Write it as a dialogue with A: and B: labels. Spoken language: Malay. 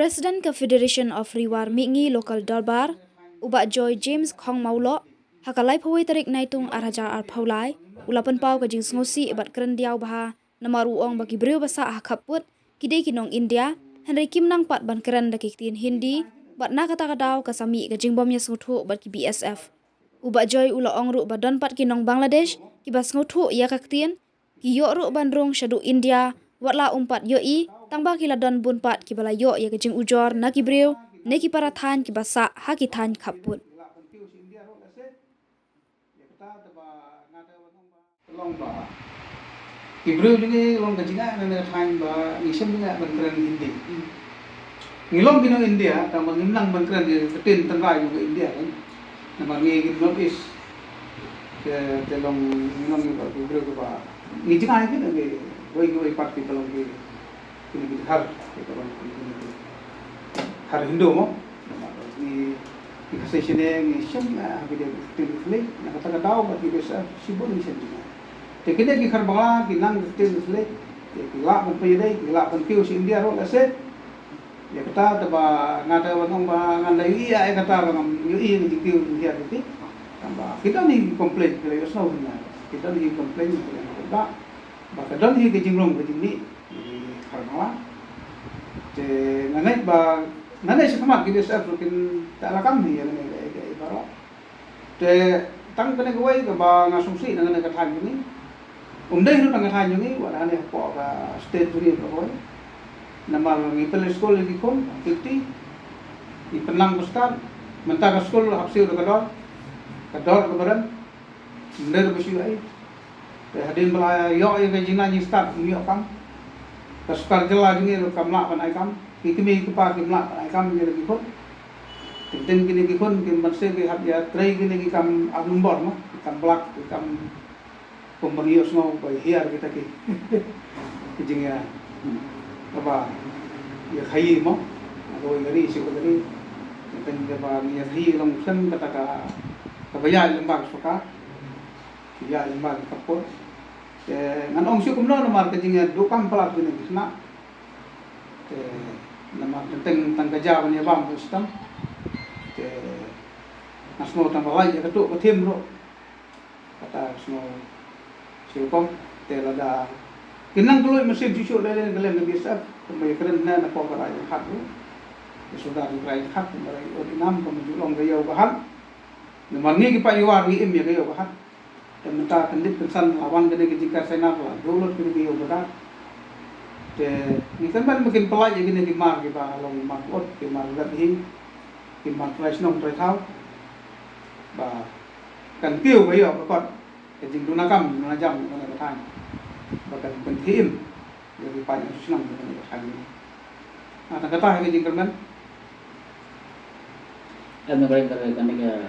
A: Presiden Confederation of Riwar Mingi Local Darbar, Ubak Joy James Khong Maulo, Hakalai Pawai Tarik Naitung Araja Arpaulai, Ulapan Pau Kajing Snosi Ibat Kerendiau Baha, Namaru Ong bagi beriu basa Hakaput, Kidai Kinong India, Henry Kim Nang Pat Ban Keren Dakiktin Hindi, Bat Na Kata Kadau Kasami Kajing Bomnya Snguthu Bat Ki BSF. Ubak Joy Ula Ong Ru Badan Pat Kinong Bangladesh, Kibas Snguthu Ya Kaktin, Ki Yok Ru Bandrung Shadu India, Watla umpat yoi, tangba kila don bun pat kibala yo ya kejing ujor na kibriu, ne ki para than ki basa ha ki than kaput.
B: Kibriu juga long kejinga na than ba isem juga bangkran Hindi. Ngilong kino India, ta manginang bangkran di ketin tengah juga India kan. Nama ngi north east ke telong ngilong ni ba kibriu ko ba. Ni jinga ni ke वही पार्टी तलों के हर हिंदू मो ni kasihnya ni semua habis dia telefon nak kata tahu bagi biasa sibuk ni sendiri. Tapi dia ki kharbala ki nang telefon ki la pun payah ki la pun piu si India ro lase. Ya kata taba ngada wanong ba ngandai iya kata wanong yu iya ni piu India tu. Tambah kita ni komplain kalau snow ni. Kita ni komplain kita Baka don hi ke jinglong ke jingni karnawa te nanai ba nanai sekamat ki desa rukin ta lakam ni ya ne ke baro te tang kene goi ke ba ngasungsi nang ne ka than ni umdai ru nang than ni wa ne ko ka state turi ko hoi namal ngi pel school ki kon tikti i penang besar mentah school hapsi ru ka dor ke baran nder besi ai hadin bala yo yang kajina ni start ni kam kaskar jela ni ro kam la ban ai kam kimi ki pa kim la ban ai kam ni lagi khot ten kini ki khon kim ban se ki hab ya trai kini ki kam number ma kam blak kam kompani yo sno ba hiar kita ki kijing ya apa ya khai mo ro ngari si ko dari ten ke ba ni khai long sen kata ka kabaya lembang suka ya lembang kapur ngan ong siu kumno nomor kejingnya dukam pelat gini bisna nama tentang tanggaja punya bam sistem nasmo tambah lagi ketuk ketim bro kata semua siukom telada kinang keluar mesin cucu lele gelem biasa kembali keren na ko karai hat bro sudah dirai hat merai odinam pemujulong gaya bahan nomor ni ki payuar ni ya gaya bahan minta kendit kesan lawan gede jika saya nak lah dulu kini dia berat. Ni kan mungkin pelaj gini di mar kita long markot di mar lagi di mar fresh nong tertahu. Bah kan kêu bây giờ còn cái chính nó cầm nó jam nó là thành bahkan penting jadi banyak senang dengan thành. Nah kata cái chính kan
C: Em nói cái